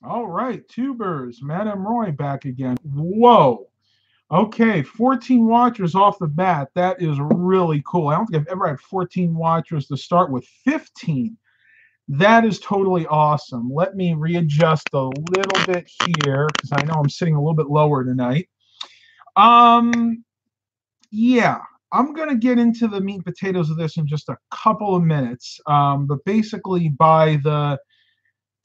All right, tubers, Madame Roy back again. Whoa. Okay, 14 watchers off the bat. That is really cool. I don't think I've ever had 14 watchers to start with. 15. That is totally awesome. Let me readjust a little bit here because I know I'm sitting a little bit lower tonight. Um, yeah, I'm going to get into the meat and potatoes of this in just a couple of minutes. But basically, by the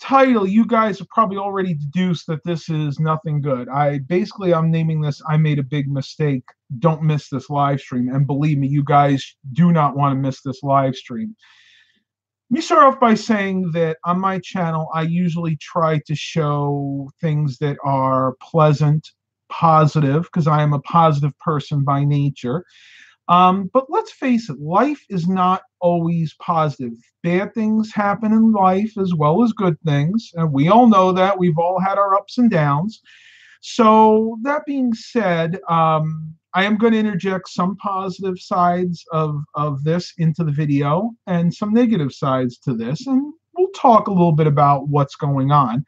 title, you guys have probably already deduced that this is nothing good. I'm naming this I Made a Big Mistake. Don't miss this live stream. And believe me, you guys do not want to miss this live stream. Let me start off by saying that on my channel, I usually try to show things that are pleasant, positive, because I am a positive person by nature. But let's face it, life is not always positive. Bad things happen in life as well as good things. And we all know that. We've all had our ups and downs. So, that being said, I am going to interject some positive sides of this into the video and some negative sides to this. And we'll talk a little bit about what's going on.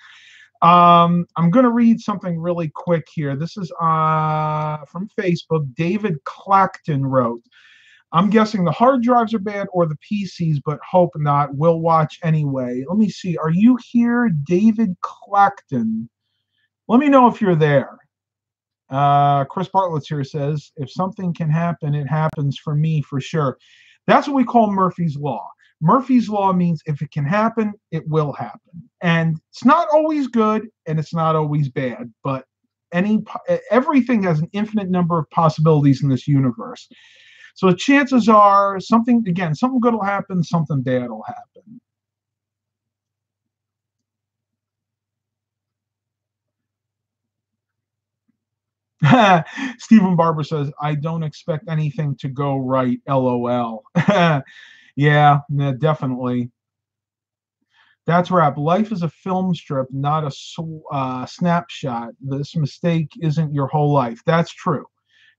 I'm going to read something really quick here. This is from Facebook. David Clacton wrote, I'm guessing the hard drives are bad or the PCs, but hope not. We'll watch anyway. Let me see. Are you here, David Clacton? Let me know if you're there. Chris Bartlett's here says, if something can happen, it happens for me for sure. That's what we call Murphy's Law. Murphy's Law means if it can happen, it will happen. And it's not always good and it's not always bad, but everything has an infinite number of possibilities in this universe. So the chances are something good will happen, something bad will happen. Stephen Barber says, I don't expect anything to go right. LOL. Yeah, definitely. That's rap. Life is a film strip, not a snapshot. This mistake isn't your whole life. That's true.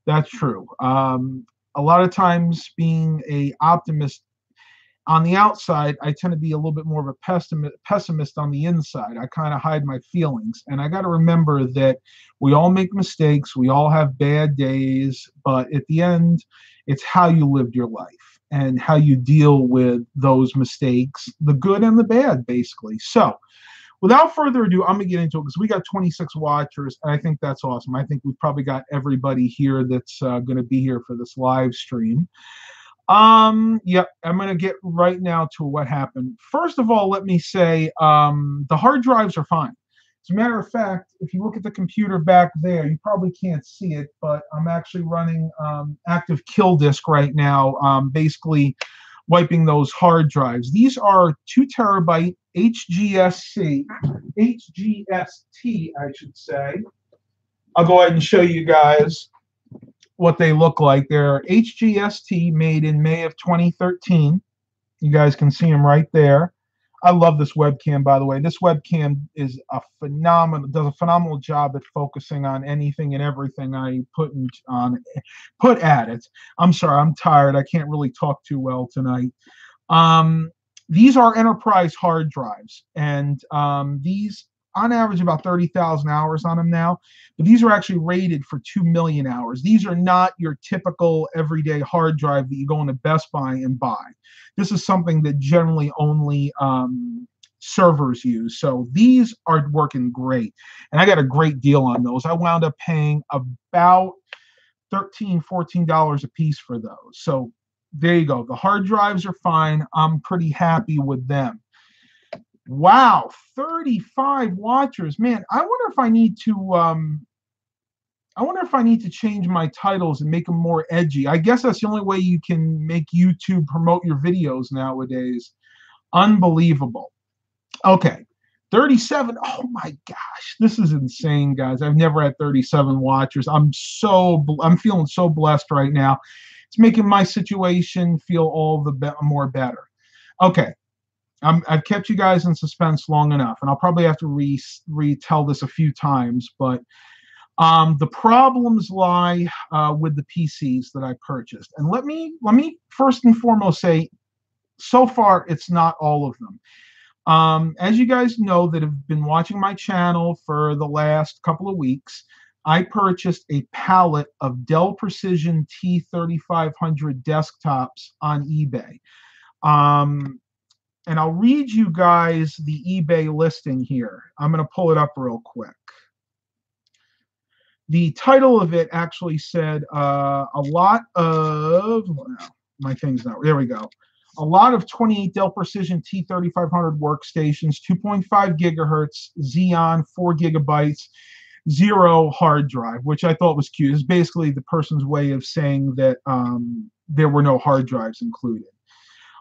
That's true. A lot of times, being a optimist on the outside, I tend to be a little bit more of a pessimist on the inside. I kind of hide my feelings. And I got to remember that we all make mistakes, we all have bad days, but at the end, it's how you lived your life and how you deal with those mistakes, the good and the bad, basically. So, without further ado, I'm going to get into it because we got 26 watchers, and I think that's awesome. I think we've probably got everybody here that's going to be here for this live stream. Yeah, I'm gonna get right now to what happened. First of all, let me say the hard drives are fine. As a matter of fact, if you look at the computer back there, you probably can't see it, but I'm actually running active kill disk right now, basically wiping those hard drives. These are 2 terabyte HGST, I should say. I'll go ahead and show you guys what they look like. They're HGST, made in May of 2013. You guys can see them right there. I love this webcam, by the way. This webcam is does a phenomenal job at focusing on anything and everything I put at it. I'm sorry, I'm tired. I can't really talk too well tonight. Um, these are enterprise hard drives, and these on average about 30,000 hours on them now, but these are actually rated for 2 million hours. These are not your typical everyday hard drive that you go into Best Buy and buy. This is something that generally only servers use. So these are working great. And I got a great deal on those. I wound up paying about $13, $14 a piece for those. So there you go. The hard drives are fine. I'm pretty happy with them. Wow, 35 watchers. Man, I wonder if I need to change my titles and make them more edgy. I guess that's the only way you can make YouTube promote your videos nowadays. Unbelievable. Okay. 37. Oh my gosh. This is insane, guys. I've never had 37 watchers. I'm feeling so blessed right now. It's making my situation feel all the more better. Okay. I've kept you guys in suspense long enough, and I'll probably have to retell this a few times, but the problems lie with the PCs that I purchased. And let me first and foremost say, so far it's not all of them. As you guys know that have been watching my channel for the last couple of weeks, I purchased a pallet of Dell Precision T3500 desktops on eBay. Um, and I'll read you guys the eBay listing here. I'm going to pull it up real quick. The title of it actually said a lot of, well, my thing's not, there we go. A lot of 28 Dell Precision T3500 workstations, 2.5 gigahertz, Xeon, 4 gigabytes, zero hard drive, which I thought was cute. It's basically the person's way of saying that there were no hard drives included.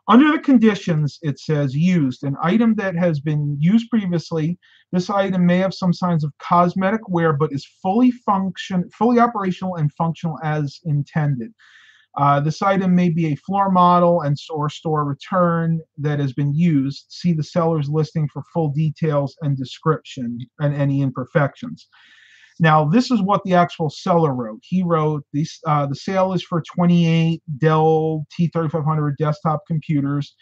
Under the conditions, it says used, an item that has been used previously. This item may have some signs of cosmetic wear, but is fully operational and functional as intended. This item may be a floor model or store return that has been used. See the seller's listing for full details and description and any imperfections. Now, this is what the actual seller wrote. He wrote, the sale is for 28 Dell T3500 desktop computers.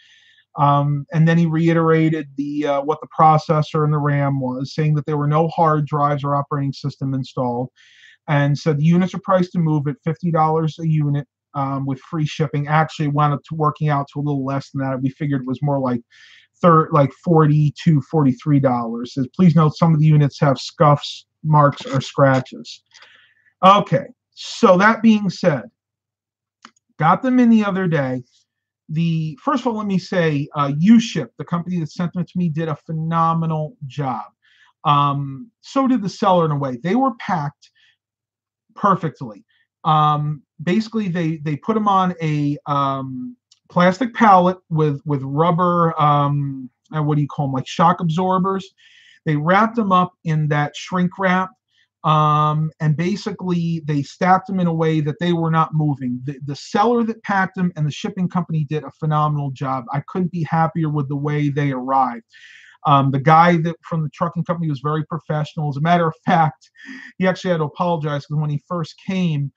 And then he reiterated what the processor and the RAM was, saying that there were no hard drives or operating system installed, and said the units are priced to move at $50 a unit with free shipping. Actually wound up working out to a little less than that. We figured it was more like $40 to $43. Says, please note some of the units have scuffs, marks, or scratches. Okay, so that being said, got them in the other day. First of all, let me say, UShip, the company that sent them to me, did a phenomenal job. So did the seller in a way. They were packed perfectly. Basically, they put them on a plastic pallet with rubber, what do you call them, like shock absorbers. They wrapped them up in that shrink wrap, and basically they stacked them in a way that they were not moving. The seller that packed them and the shipping company did a phenomenal job. I couldn't be happier with the way they arrived. The guy from the trucking company was very professional. As a matter of fact, he actually had to apologize because when he first came,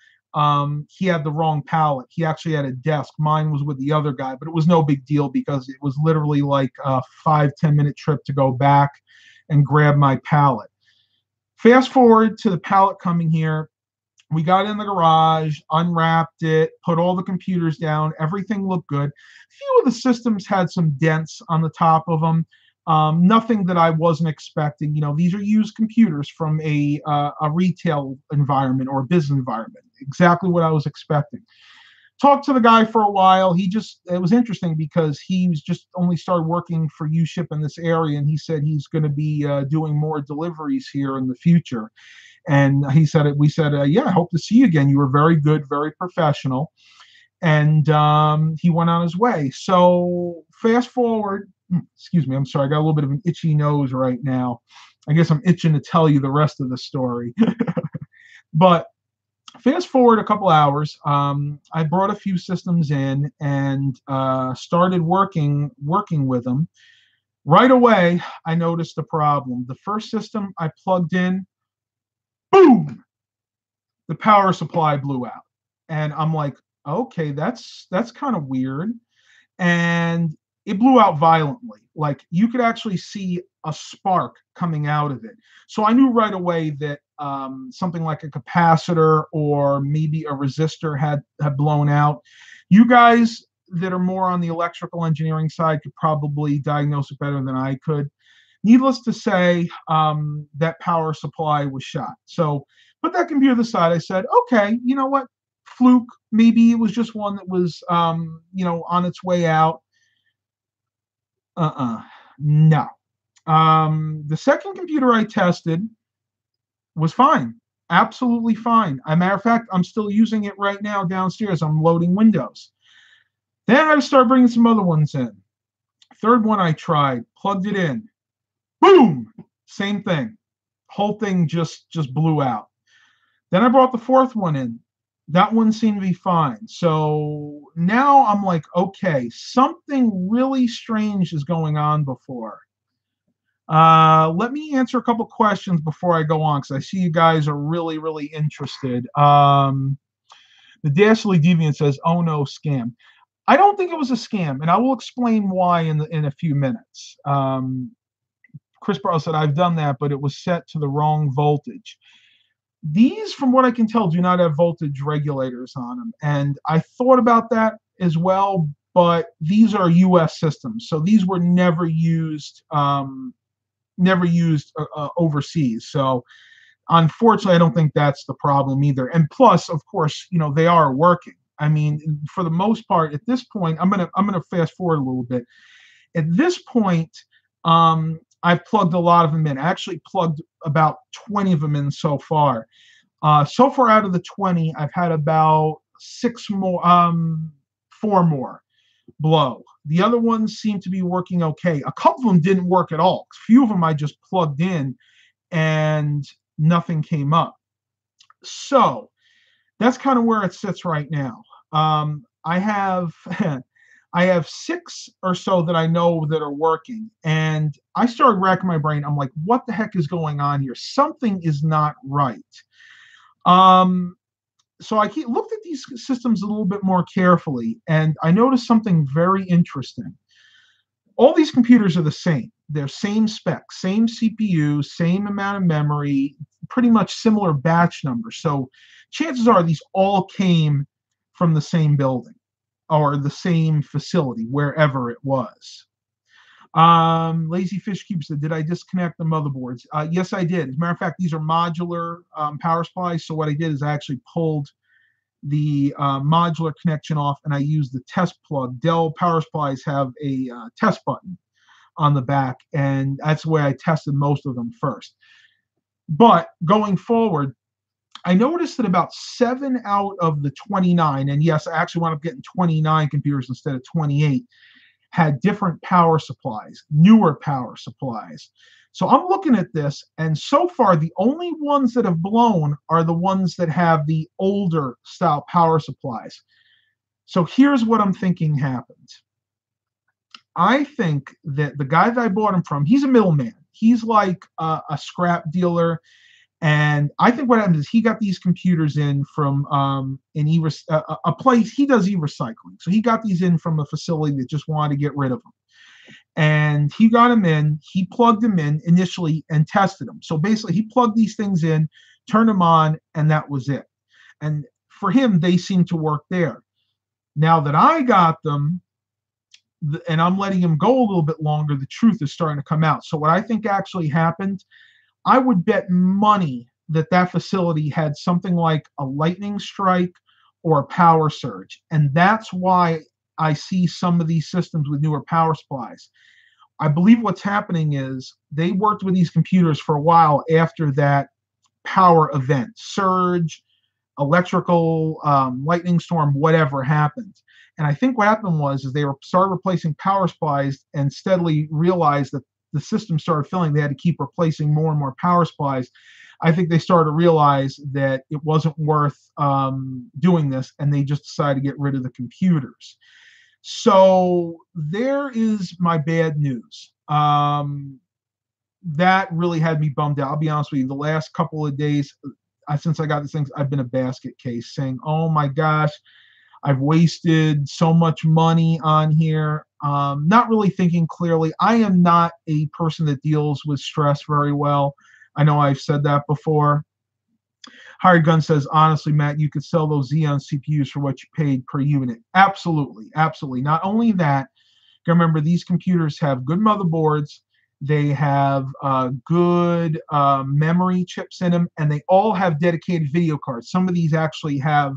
he had the wrong pallet. He actually had a desk. Mine was with the other guy, but it was no big deal because it was literally like a 5-10 minute trip to go back and grab my pallet. Fast forward to the pallet coming here. We got in the garage, unwrapped it, put all the computers down. Everything looked good. A few of the systems had some dents on the top of them. Nothing that I wasn't expecting. You know, these are used computers from a retail environment or a business environment. Exactly what I was expecting. Talked to the guy for a while. It was interesting because he was just only started working for UShip in this area, and he said he's going to be doing more deliveries here in the future. And we said, yeah, I hope to see you again. You were very good, very professional. And he went on his way. So fast forward, excuse me, I'm sorry, I got a little bit of an itchy nose right now. I guess I'm itching to tell you the rest of the story. But fast forward a couple hours, I brought a few systems in and started working with them. Right away, I noticed a problem. The first system I plugged in, boom, the power supply blew out. And I'm like, okay, that's kind of weird. And it blew out violently. Like you could actually see a spark coming out of it. So I knew right away that something like a capacitor or maybe a resistor had blown out. You guys that are more on the electrical engineering side could probably diagnose it better than I could. Needless to say, that power supply was shot. So put that computer to the side. I said, okay, you know what? Fluke. Maybe it was just one that was, on its way out. No. The second computer I tested was fine. Absolutely fine. As a matter of fact, I'm still using it right now downstairs. I'm loading Windows. Then I started bringing some other ones in. Third one I tried, plugged it in. Boom! Same thing. Whole thing just blew out. Then I brought the fourth one in. That one seemed to be fine. So now I'm like, okay, something really strange is going on before. Let me answer a couple questions before I go on, because I see you guys are really, really interested. The Dastardly Deviant says, oh no, scam. I don't think it was a scam, and I will explain why in a few minutes. Chris Barlow said, I've done that, but it was set to the wrong voltage. These, from what I can tell, do not have voltage regulators on them. And I thought about that as well, but these are US systems. So these were never used overseas. So unfortunately, I don't think that's the problem either. And plus, of course, they are working. I mean, for the most part, at this point, I'm gonna fast forward a little bit. At this point, I've plugged a lot of them in. I actually plugged about 20 of them in so far. So far out of the 20, I've had about 4 more blow. The other ones seem to be working okay. A couple of them didn't work at all. A few of them I just plugged in and nothing came up. So that's kind of where it sits right now. I have I have 6 or so that I know that are working, and I started racking my brain. I'm like, what the heck is going on here? Something is not right. So I looked at these systems a little bit more carefully, and I noticed something very interesting. All these computers are the same. They're same specs, same CPU, same amount of memory, pretty much similar batch numbers. So chances are these all came from the same building or the same facility, wherever it was. Lazy Fish Cube said, did I disconnect the motherboards? Yes, I did. As a matter of fact, these are modular power supplies. So what I did is I actually pulled the modular connection off and I used the test plug. Dell power supplies have a test button on the back, and that's the way I tested most of them first. But going forward, I noticed that about 7 out of the 29, and yes, I actually wound up getting 29 computers instead of 28, had different power supplies, newer power supplies. So I'm looking at this, and so far, the only ones that have blown are the ones that have the older style power supplies. So here's what I'm thinking happened. I think that the guy that I bought them from, he's a middleman. He's like a scrap dealer. And I think what happened is he got these computers in from a place, he does e-recycling. So he got these in from a facility that just wanted to get rid of them. And he got them in, he plugged them in initially and tested them. So basically he plugged these things in, turned them on, and that was it. And for him, they seem to work there. Now that I got them, and I'm letting him go a little bit longer, the truth is starting to come out. So what I think actually happened, I would bet money that that facility had something like a lightning strike or a power surge. And that's why I see some of these systems with newer power supplies. I believe what's happening is they worked with these computers for a while after that power event, surge, electrical, lightning storm, whatever happened. And I think what happened was is they started replacing power supplies and steadily realized that the system started filling. They had to keep replacing more and more power supplies. I think they started to realize that it wasn't worth doing this, and they just decided to get rid of the computers. So there is my bad news. That really had me bummed out. I'll be honest with you. The last couple of days, since I got these things, I've been a basket case saying, oh my gosh, I've wasted so much money on here. Not really thinking clearly. I am not a person that deals with stress very well. I know I've said that before. Hired Gun says, honestly, Matt, you could sell those Xeon CPUs for what you paid per unit. Absolutely, absolutely. Not only that, remember these computers have good motherboards. They have good memory chips in them, and they all have dedicated video cards. Some of these actually have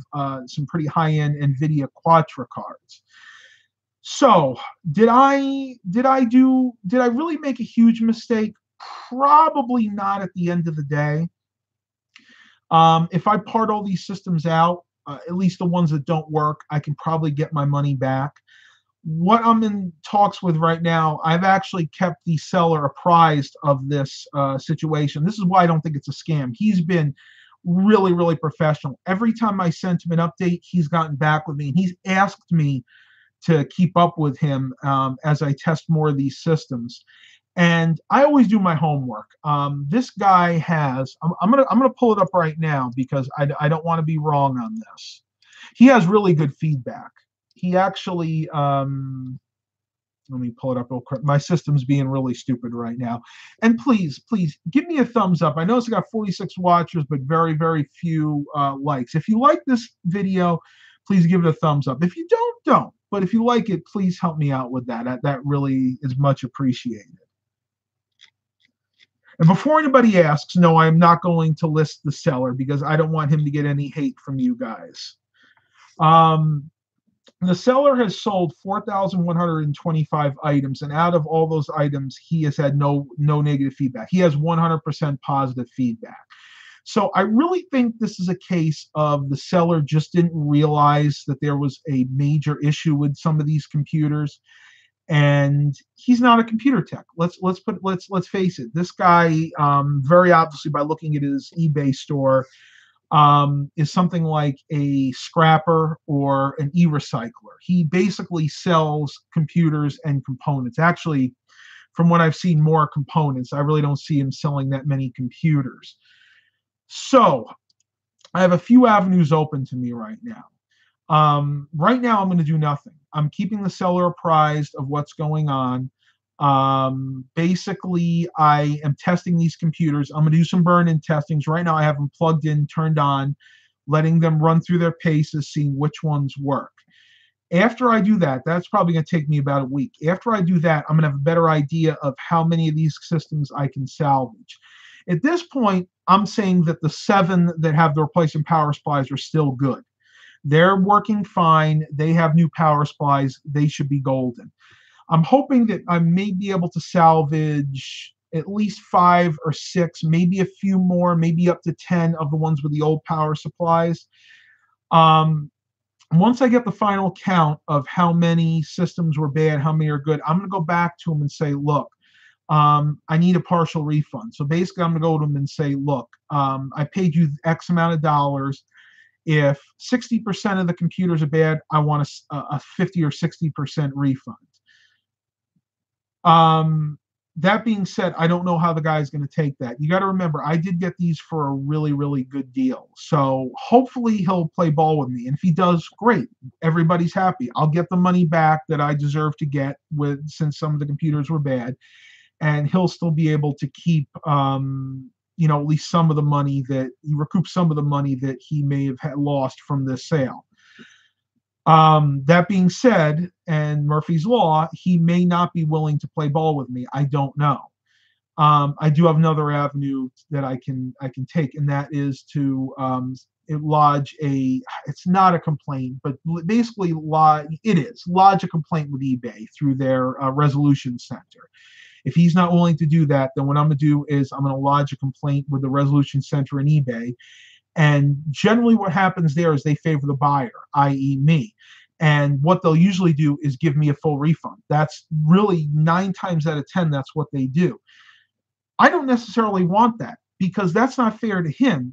some pretty high-end NVIDIA Quadra cards. So did I really make a huge mistake? Probably not at the end of the day. If I part all these systems out, at least the ones that don't work, I can probably get my money back. What I'm in talks with right now, I've actually kept the seller apprised of this situation. This is why I don't think it's a scam. He's been really, really professional. Every time I sent him an update, he's gotten back with me, and he's asked me to keep up with him as I test more of these systems. And I always do my homework. This guy has, I'm gonna pull it up right now because I don't want to be wrong on this. He has really good feedback. he actually, let me pull it up real quick. My system's being really stupid right now. And please, please give me a thumbs up. I know it's got 46 watchers, but very, very few likes. If you like this video, please give it a thumbs up. If you don't. But if you like it, please help me out with that. That really is much appreciated. And before anybody asks, no, I am not going to list the seller because I don't want him to get any hate from you guys. The seller has sold 4,125 items, and out of all those items, he has had no negative feedback. He has 100% positive feedback. So I really think this is a case of the seller just didn't realize that there was a major issue with some of these computers, and he's not a computer tech. Let's face it. This guy, very obviously by looking at his eBay store, is something like a scrapper or an e-recycler. He basically sells computers and components. Actually, from what I've seen, more components. I really don't see him selling that many computers. So I have a few avenues open to me right now. Right now, I'm going to do nothing. I'm keeping the seller apprised of what's going on. Basically, I am testing these computers. I'm going to do some burn-in testings. Right now, I have them plugged in, turned on, letting them run through their paces, seeing which ones work. After I do that, that's probably going to take me about a week. After I do that, I'm going to have a better idea of how many of these systems I can salvage. At this point, I'm saying that the 7 that have the replacement power supplies are still good. They're working fine. They have new power supplies. They should be golden. I'm hoping that I may be able to salvage at least 5 or 6, maybe a few more, maybe up to 10 of the ones with the old power supplies. Once I get the final count of how many systems were bad, how many are good, I'm going to go back to them and say, look, I need a partial refund. So basically, I'm going to go to them and say, look, I paid you X amount of dollars. If 60% of the computers are bad, I want a 50 or 60% refund. That being said, I don't know how the guy is going to take that. You got to remember, I did get these for a really, really good deal. So hopefully he'll play ball with me. And if he does, great. Everybody's happy. I'll get the money back that I deserve to get since some of the computers were bad. And he'll still be able to keep, at least some of the money that he recoups some of the money that he may have lost from this sale. That being said, and Murphy's Law, he may not be willing to play ball with me. I don't know. I do have another avenue that I can take, and that is to lodge it's not a complaint, but basically lodge a complaint with eBay through their resolution center. If he's not willing to do that, then what I'm going to do is I'm going to lodge a complaint with the resolution center in eBay. And generally what happens there is they favor the buyer, i.e. me. And what they'll usually do is give me a full refund. That's really 9 times out of 10, that's what they do. I don't necessarily want that because that's not fair to him.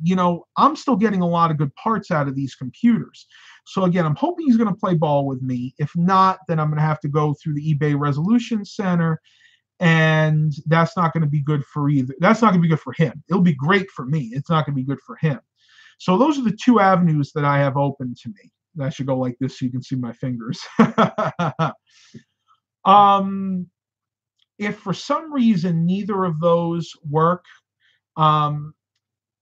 I'm still getting a lot of good parts out of these computers. So again, I'm hoping he's going to play ball with me. If not, then I'm going to have to go through the eBay resolution center. And that's not going to be good for either. That's not going to be good for him. It'll be great for me. It's not going to be good for him. So those are the 2 avenues that I have open to me. I should go like this so you can see my fingers. If for some reason neither of those work,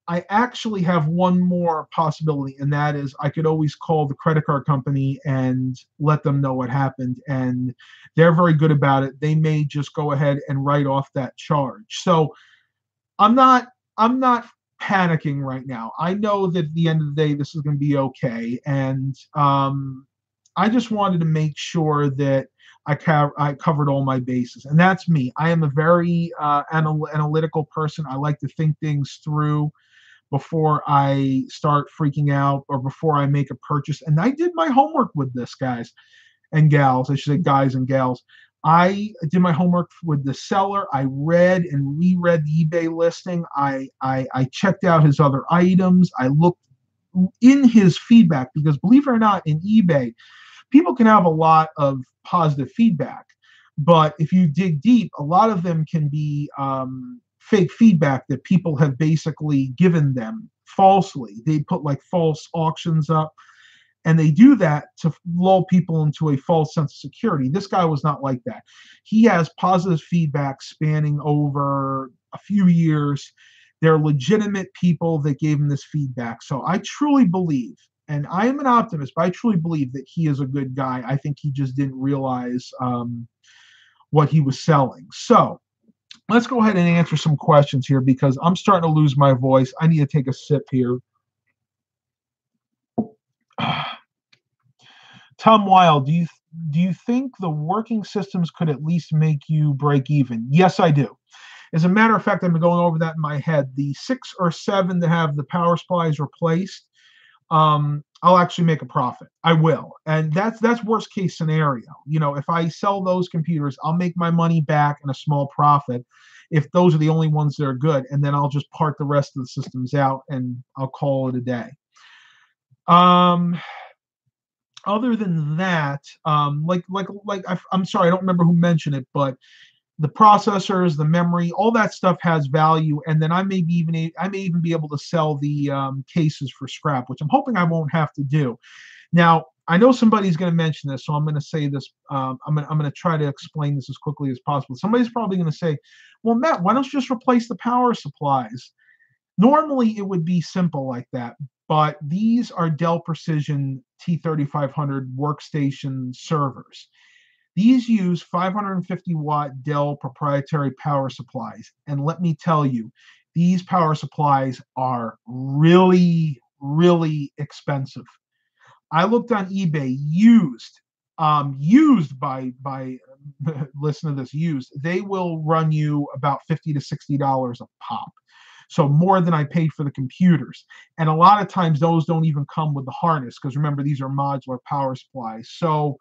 I actually have one more possibility, and that is I could always call the credit card company and let them know what happened, and they're very good about it. They may just go ahead and write off that charge. So I'm not panicking right now. I know that at the end of the day, this is going to be okay, and I just wanted to make sure that I covered all my bases, and that's me. I am a very analytical person. I like to think things through before I start freaking out or before I make a purchase. And I did my homework with this, guys and gals. I should say guys and gals. I did my homework with the seller. I read and reread the eBay listing. I checked out his other items. I looked in his feedback because, believe it or not, in eBay, people can have a lot of positive feedback. But if you dig deep, a lot of them can be fake feedback that people have basically given them falsely. They put like false auctions up. And they do that to lull people into a false sense of security. This guy was not like that. He has positive feedback spanning over a few years. They're legitimate people that gave him this feedback. So I truly believe, and I am an optimist, but I truly believe that he is a good guy. I think he just didn't realize what he was selling. So let's go ahead and answer some questions here because I'm starting to lose my voice. I need to take a sip here. Tom Wild, do you think the working systems could at least make you break even? Yes, I do. As a matter of fact, I've been going over that in my head. The 6 or 7 that have the power supplies replaced, I'll actually make a profit. I will, and that's worst case scenario. You know, if I sell those computers, I'll make my money back and a small profit. If those are the only ones that are good, and then I'll just part the rest of the systems out and I'll call it a day. Other than that, I'm sorry, I don't remember who mentioned it, but the processors, the memory, all that stuff has value, and then I may even be able to sell the cases for scrap, which I'm hoping I won't have to do. Now, I know somebody's going to mention this, so I'm going to say this. I'm going to try to explain this as quickly as possible. Somebody's probably going to say, "Well, Matt, why don't you just replace the power supplies?" Normally, it would be simple like that, but these are Dell Precision T3500 workstation servers. These use 550-watt Dell proprietary power supplies. And let me tell you, these power supplies are really, really expensive. I looked on eBay, used by listen to this, used. They will run you about $50 to $60 a pop. So more than I paid for the computers. And a lot of times those don't even come with the harness because remember, these are modular power supplies. So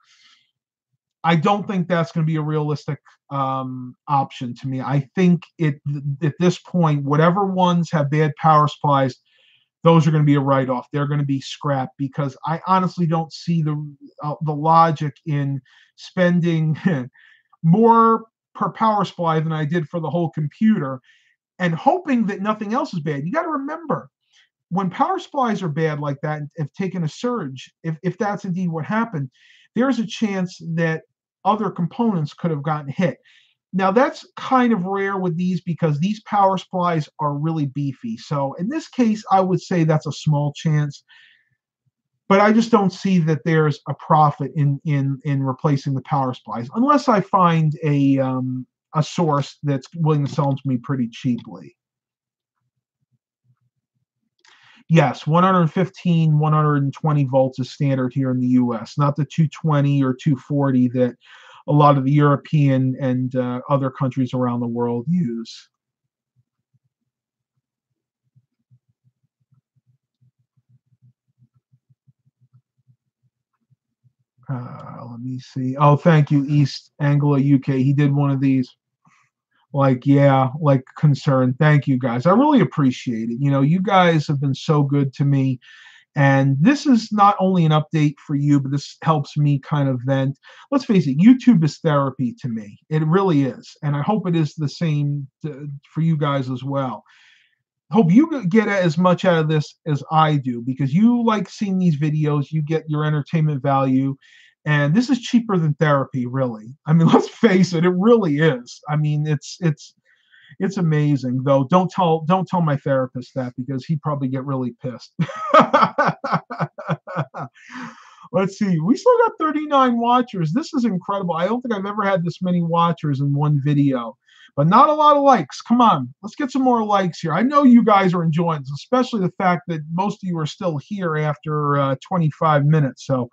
I don't think that's going to be a realistic option to me. I think at this point, whatever ones have bad power supplies, those are going to be a write-off. They're going to be scrapped because I honestly don't see the logic in spending more per power supply than I did for the whole computer and hoping that nothing else is bad. You got to remember, when power supplies are bad like that and have taken a surge, if that's indeed what happened, there's a chance that other components could have gotten hit. Now, that's kind of rare with these because these power supplies are really beefy. So in this case, I would say that's a small chance. But I just don't see that there's a profit in replacing the power supplies unless I find a source that's willing to sell them to me pretty cheaply. Yes, 115, 120 volts is standard here in the US, not the 220 or 240 that a lot of the European and other countries around the world use. Let me see. Oh, thank you, East Anglia, UK. He did one of these. Like, yeah, like concern. Thank you, guys. I really appreciate it. You know, you guys have been so good to me. And this is not only an update for you, but this helps me kind of vent. Let's face it, YouTube is therapy to me. It really is. And I hope it is the same for you guys as well. Hope you get as much out of this as I do because you like seeing these videos. You get your entertainment value. And this is cheaper than therapy, really. I mean, let's face it, it really is. I mean, it's amazing, though. Don't tell my therapist that because he'd probably get really pissed. Let's see. We still got 39 watchers. This is incredible. I don't think I've ever had this many watchers in one video, but not a lot of likes. Come on, let's get some more likes here. I know you guys are enjoying this, especially the fact that most of you are still here after 25 minutes. So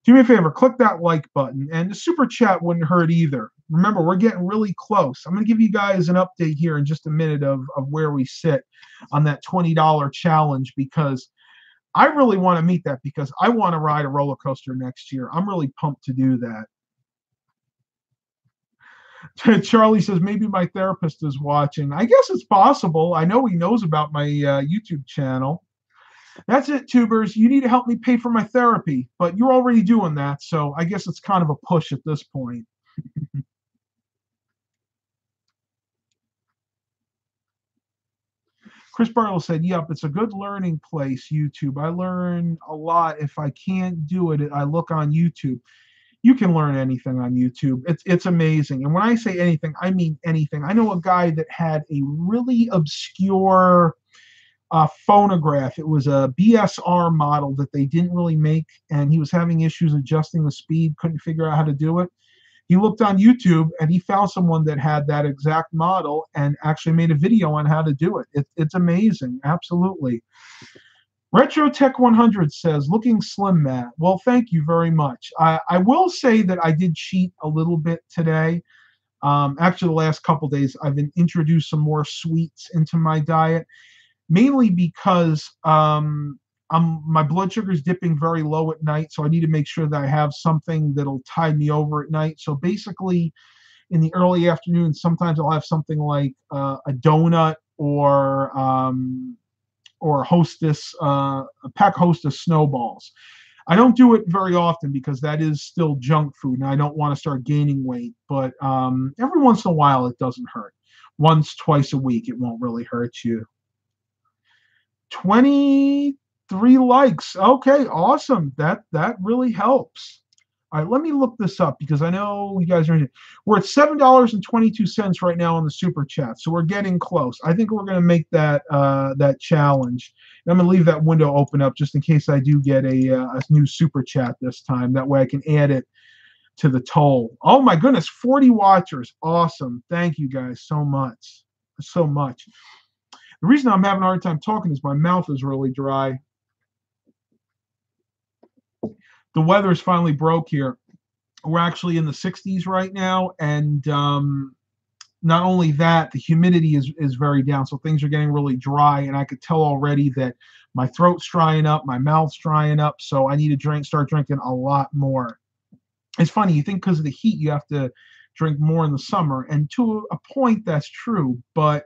do me a favor, click that like button, and the super chat wouldn't hurt either. Remember, we're getting really close. I'm going to give you guys an update here in just a minute of where we sit on that $20 challenge because I really want to meet that because I want to ride a roller coaster next year. I'm really pumped to do that. Charlie says, maybe my therapist is watching. I guess it's possible. I know he knows about my YouTube channel. That's it, tubers. You need to help me pay for my therapy, but you're already doing that, so I guess it's kind of a push at this point. Chris Barlow said, "Yep, it's a good learning place, YouTube. I learn a lot. If I can't do it, I look on YouTube. You can learn anything on YouTube. It's amazing. And when I say anything, I mean anything. I know a guy that had a really obscure phonograph. It was a BSR model that they didn't really make, and he was having issues adjusting the speed, couldn't figure out how to do it. He looked on YouTube and he found someone that had that exact model and actually made a video on how to do it. It's amazing, absolutely. RetroTech 100 says, looking slim, Matt. Well, thank you very much. I will say that I did cheat a little bit today. Actually, the last couple days, I've been introduced some more sweets into my diet, mainly because my blood sugar is dipping very low at night, so I need to make sure that I have something that'll tide me over at night. So basically, in the early afternoon, sometimes I'll have something like a donut or Hostess, a pack Hostess snowballs. I don't do it very often because that is still junk food, and I don't want to start gaining weight. But every once in a while, it doesn't hurt. Once, twice a week, it won't really hurt you. 23 likes. Okay, awesome. That really helps. All right, let me look this up because I know you guys are. We're at $7.22 right now on the super chat, so we're getting close. I think we're going to make that that challenge. And I'm going to leave that window open up just in case I do get a new super chat this time. That way I can add it to the toll. Oh my goodness, 40 watchers. Awesome. Thank you guys so much. So much. The reason I'm having a hard time talking is my mouth is really dry. The weather is finally broke here. We're actually in the 60s right now, and not only that, the humidity is very down, so things are getting really dry, and I could tell already that my throat's drying up, my mouth's drying up, so I need to start drinking a lot more. It's funny, you think because of the heat you have to drink more in the summer, and to a point that's true, but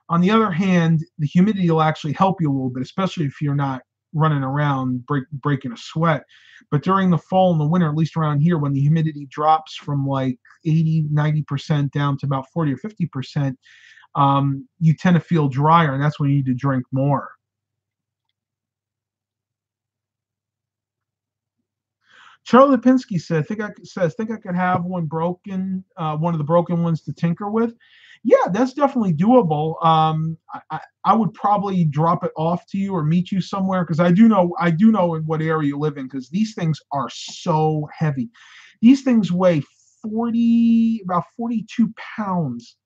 on the other hand, the humidity will actually help you a little bit, especially if you're not running around breaking a sweat. But during the fall and the winter, at least around here, when the humidity drops from like 80-90% down to about 40 or 50%, you tend to feel drier, and that's when you need to drink more. Charlie Lipinski said, think I could have one broken, one of the broken ones to tinker with. Yeah, that's definitely doable. I would probably drop it off to you or meet you somewhere because I do know in what area you live in because these things are so heavy. These things weigh about 42 pounds,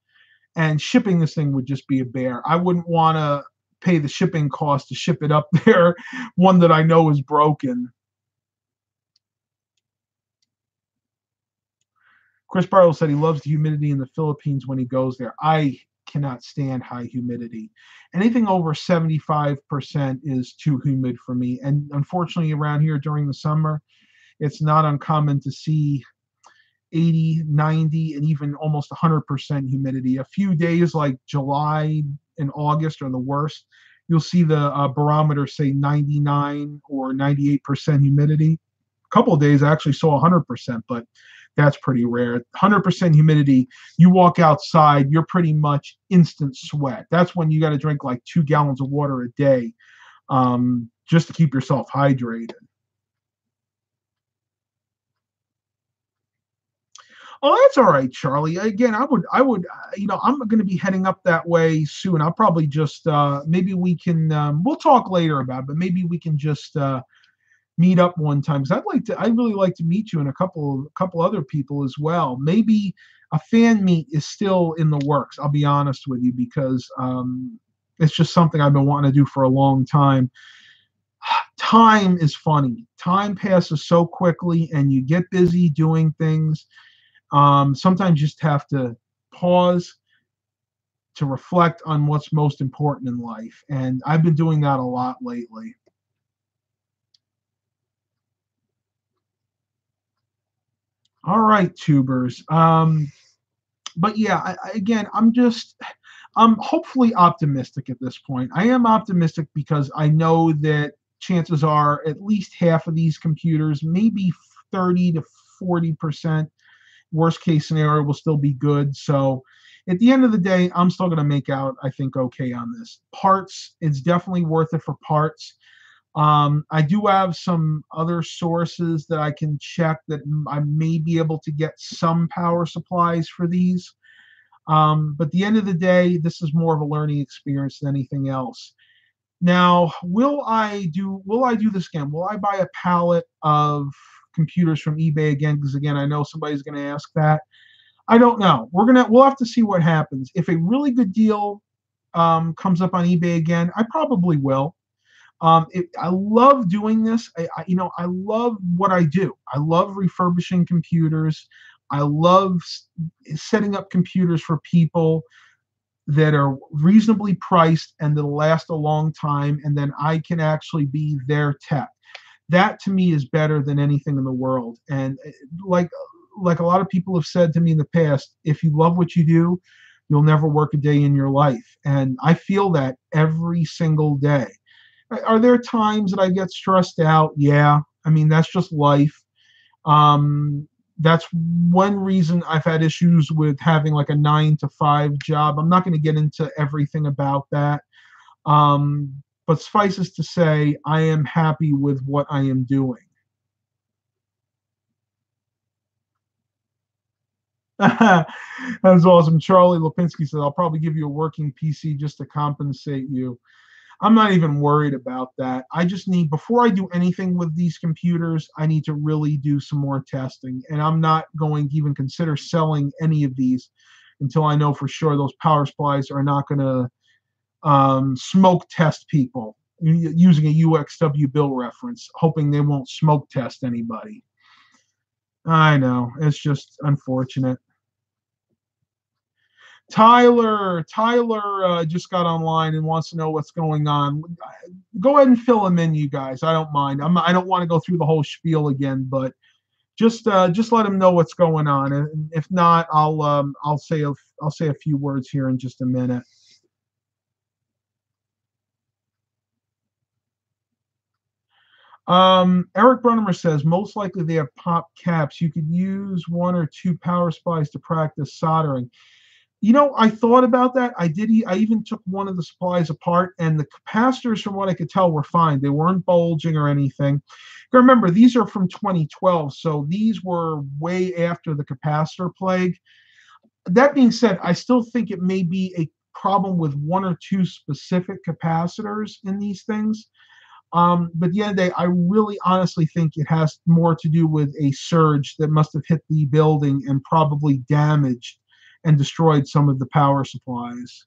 and shipping this thing would just be a bear. I wouldn't want to pay the shipping cost to ship it up there, one that I know is broken. Chris Barlow said he loves the humidity in the Philippines when he goes there. I cannot stand high humidity. Anything over 75% is too humid for me. And unfortunately, around here during the summer, it's not uncommon to see 80, 90, and even almost 100% humidity. A few days like July and August are the worst. You'll see the barometer say 99 or 98% humidity. A couple of days I actually saw 100%, but that's pretty rare. 100% humidity, you walk outside, you're pretty much instant sweat. That's when you got to drink like 2 gallons of water a day just to keep yourself hydrated. Oh, that's all right, Charlie. Again, I would, I'm going to be heading up that way soon. I'll probably just, maybe we can, we'll talk later about it, but maybe we can just meet up one time because I'd really like to meet you and a couple other people as well. Maybe a fan meet is still in the works. I'll be honest with you because it's just something I've been wanting to do for a long time. Time is funny. Time passes so quickly, and you get busy doing things. Sometimes you just have to pause to reflect on what's most important in life, and I've been doing that a lot lately. All right, tubers. But yeah, again, I'm hopefully optimistic at this point. I am optimistic because I know that chances are at least half of these computers, maybe 30 to 40%, worst case scenario, will still be good. So at the end of the day, I'm still going to make out, I think, okay on this. Parts, it's definitely worth it for parts. I do have some other sources that I can check that I may be able to get some power supplies for these. But at the end of the day, this is more of a learning experience than anything else. Now, will I do this again? Will I buy a pallet of computers from eBay again? Because again, I know somebody's going to ask that. I don't know. We'll have to see what happens. If a really good deal comes up on eBay again, I probably will. I love doing this. I love what I do. I love refurbishing computers. I love setting up computers for people that are reasonably priced and that'll last a long time, and then I can actually be their tech. That to me is better than anything in the world. And like a lot of people have said to me in the past, if you love what you do, you'll never work a day in your life. And I feel that every single day. Are there times that I get stressed out? Yeah. I mean, that's just life. That's one reason I've had issues with having like a 9 to 5 job. I'm not going to get into everything about that. But suffices to say, I am happy with what I am doing. That's awesome. Charlie Lipinski says, I'll probably give you a working PC just to compensate you. I'm not even worried about that. I just need, before I do anything with these computers, I need to really do some more testing. And I'm not going to even consider selling any of these until I know for sure those power supplies are not going to smoke test people using a UXW bill reference, hoping they won't smoke test anybody. I know. It's just unfortunate. Tyler just got online and wants to know what's going on. Go ahead and fill him in, you guys. I don't mind. I don't want to go through the whole spiel again, but just let him know what's going on. And if not, I'll say a few words here in just a minute. Eric Brunhammer says most likely they have pop caps. You could use 1 or 2 power supplies to practice soldering. I thought about that. I did. I even took one of the supplies apart, and the capacitors, from what I could tell, were fine. They weren't bulging or anything. Remember, these are from 2012, so these were way after the capacitor plague. That being said, I still think it may be a problem with 1 or 2 specific capacitors in these things. But at the end of the day, I really honestly think it has more to do with a surge that must have hit the building and probably damaged and destroyed some of the power supplies.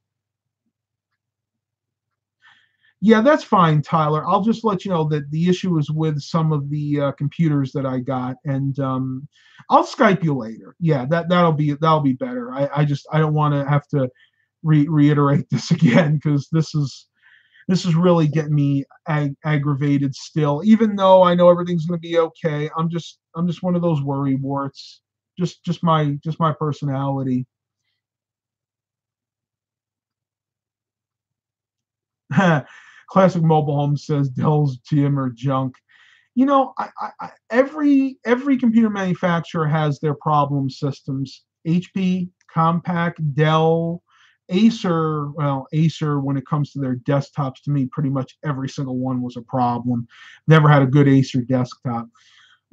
Yeah, that's fine, Tyler. I'll just let you know that the issue is with some of the computers that I got, and I'll Skype you later. Yeah, that'll be better. I don't want to have to reiterate this again because this is really getting me aggravated still. Even though I know everything's going to be okay, I'm just one of those worry warts. Just my personality. Classic Mobile Home says Dell's TM or junk. Every computer manufacturer has their problem systems. HP, Compaq, Dell, Acer. Well, Acer, when it comes to their desktops, to me, pretty much every single one was a problem. Never had a good Acer desktop.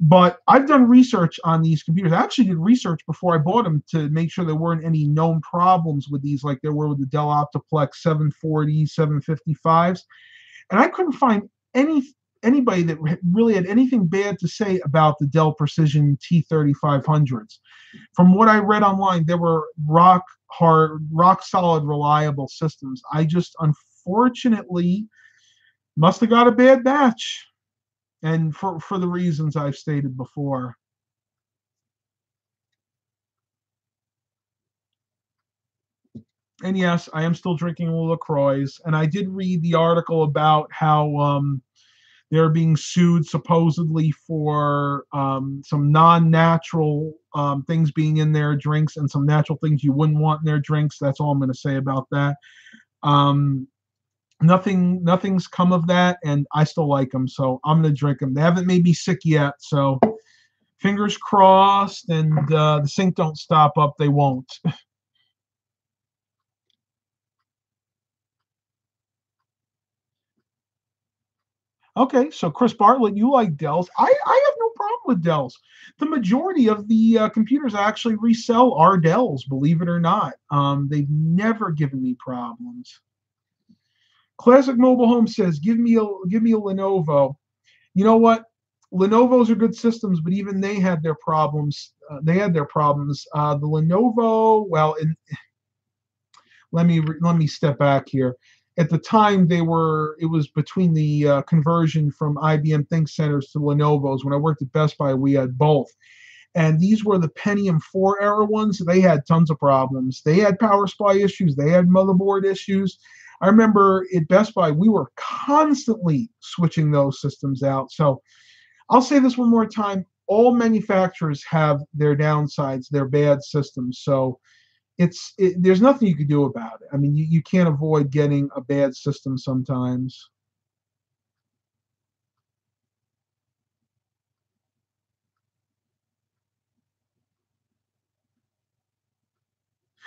But I've done research on these computers. I actually did research before I bought them to make sure there weren't any known problems with these, like there were with the Dell Optiplex 740, 755s. And I couldn't find anybody that really had anything bad to say about the Dell Precision T3500s. From what I read online, they were rock hard, rock solid, reliable systems. I just unfortunately must have got a bad batch, and for the reasons I've stated before. And yes, I am still drinking LaCroix, and I did read the article about how they're being sued supposedly for some non-natural things being in their drinks and some natural things you wouldn't want in their drinks. That's all I'm going to say about that. Um, nothing's come of that, and I still like them, so I'm going to drink them. They haven't made me sick yet, so fingers crossed, and the sink don't stop up. They won't. Okay, so Chris Bartlett, you like Dells. I have no problem with Dells. The majority of the computers I actually resell are Dells, believe it or not. They've never given me problems. Classic Mobile Home says, give me a Lenovo. You know what? Lenovo's are good systems, but even they had their problems. The Lenovo, well, let me step back here. At the time, it was between the conversion from IBM ThinkCenters to Lenovo's. When I worked at Best Buy, we had both, and these were the Pentium 4 era ones. They had tons of problems. They had power supply issues. They had motherboard issues. I remember at Best Buy, we were constantly switching those systems out. So I'll say this one more time. All manufacturers have their downsides, their bad systems. So there's nothing you can do about it. I mean, you can't avoid getting a bad system sometimes.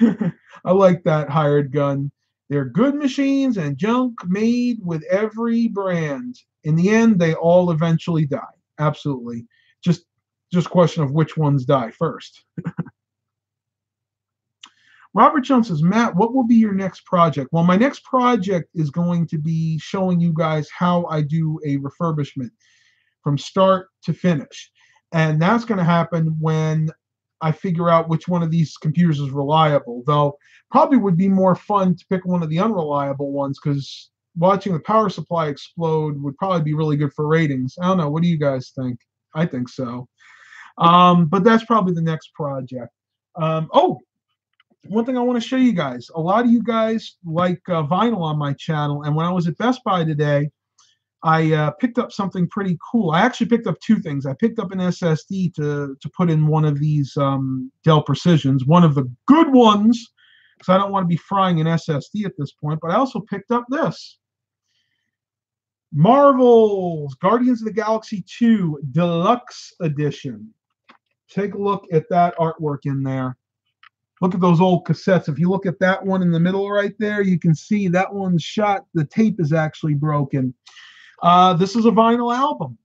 I like that hired gun. They're good machines and junk made with every brand. In the end, they all eventually die. Absolutely. Just just question of which ones die first. Robert Jones says, Matt, what will be your next project? Well, my next project is going to be showing you guys how I do a refurbishment from start to finish. And that's going to happen when I figure out which one of these computers is reliable. Though probably would be more fun to pick one of the unreliable ones because watching the power supply explode would probably be really good for ratings. I don't know. What do you guys think? I think so. But that's probably the next project. Oh, one thing I want to show you guys. A lot of you guys like vinyl on my channel, and when I was at Best Buy today, I picked up something pretty cool. I actually picked up two things. I picked up an SSD to put in one of these Dell Precisions, one of the good ones, because I don't want to be frying an SSD at this point. But I also picked up this Marvel's Guardians of the Galaxy 2 Deluxe Edition. Take a look at that artwork in there. Look at those old cassettes. If you look at that one in the middle right there, you can see that one's shot. The tape is actually broken. This is a vinyl album.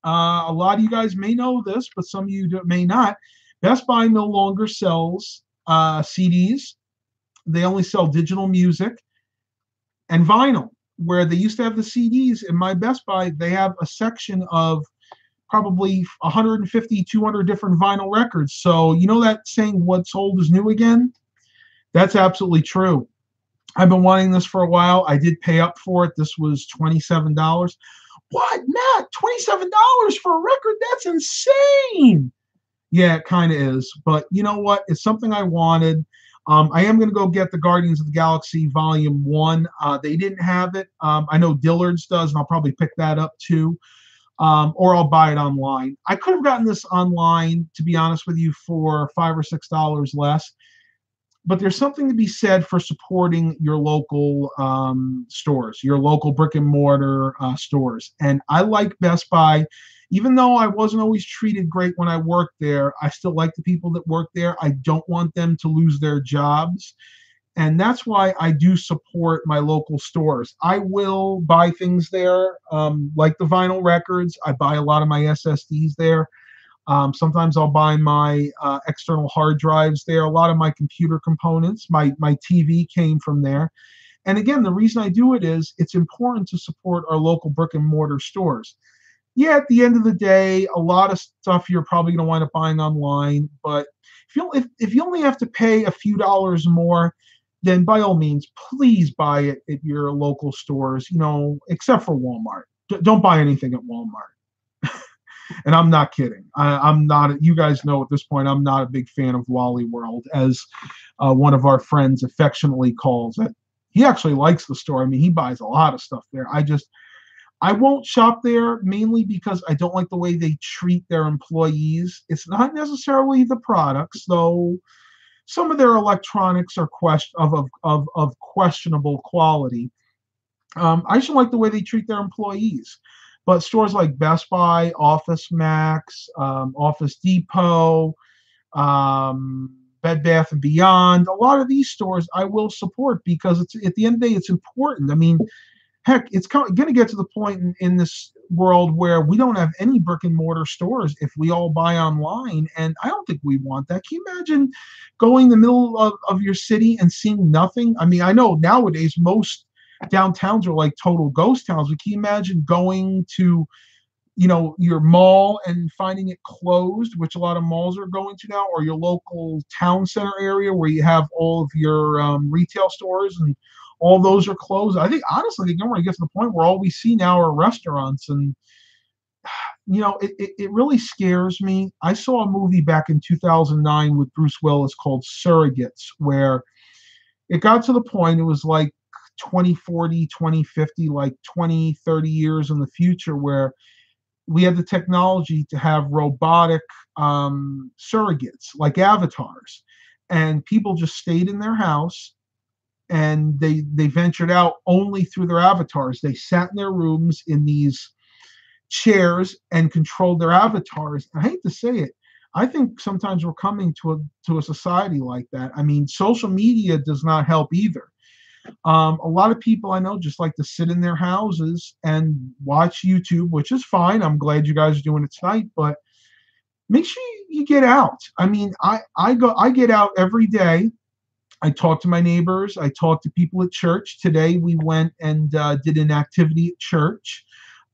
A lot of you guys may know this, but some of you may not. Best Buy no longer sells CDs. They only sell digital music and vinyl. Where they used to have the CDs, in my Best Buy, they have a section of probably 150, 200 different vinyl records. So you know that saying, what's old is new again? That's absolutely true. I've been wanting this for a while. I did pay up for it. This was $27. What, Matt? $27 for a record? That's insane. Yeah, it kind of is. But you know what? It's something I wanted. I am going to go get the Guardians of the Galaxy Volume 1. They didn't have it. I know Dillard's does, and I'll probably pick that up too. Or I'll buy it online. I could have gotten this online, to be honest with you, for $5 or $6 less. But there's something to be said for supporting your local stores, your local brick and mortar stores. And I like Best Buy. Even though I wasn't always treated great when I worked there, I still like the people that work there. I don't want them to lose their jobs. And that's why I do support my local stores. I will buy things there, like the vinyl records. I buy a lot of my SSDs there. Sometimes I'll buy my external hard drives there. A lot of my computer components, my TV came from there. And again, the reason I do it is it's important to support our local brick and mortar stores. Yeah, at the end of the day, a lot of stuff you're probably going to wind up buying online. But if you only have to pay a few dollars more, then by all means, please buy it at your local stores. You know, except for Walmart. Don't buy anything at Walmart. And I'm not kidding. I'm not. You guys know at this point, I'm not a big fan of Wally World, as one of our friends affectionately calls it. He actually likes the store. I mean, he buys a lot of stuff there. I won't shop there mainly because I don't like the way they treat their employees. It's not necessarily the products, though. Some of their electronics are of questionable quality. I just don't like the way they treat their employees. But stores like Best Buy, Office Max, Office Depot, Bed Bath and Beyond, a lot of these stores I will support because it's at the end of the day, it's important. I mean, Heck, it's going to get to the point in this world where we don't have any brick and mortar stores if we all buy online. And I don't think we want that. Can you imagine going in the middle of your city and seeing nothing? I mean, I know nowadays most downtowns are like total ghost towns, but can you imagine going to your mall and finding it closed, which a lot of malls are going to now, or your local town center area where you have all of your retail stores, and all those are closed? I think honestly, they don't want to get to the point where all we see now are restaurants. And it really scares me. I saw a movie back in 2009 with Bruce Willis called Surrogates, where it got to the point, it was like 2040, 2050, like 20, 30 years in the future, where we had the technology to have robotic surrogates like avatars, and people just stayed in their house, and they ventured out only through their avatars. They sat in their rooms in these chairs and controlled their avatars. I hate to say it, I think sometimes we're coming to a society like that. I mean, social media does not help either. A lot of people I know just like to sit in their houses and watch YouTube, which is fine. I'm glad you guys are doing it tonight, but make sure you get out. I mean, I get out every day. I talk to my neighbors. I talk to people at church. Today we went and did an activity at church,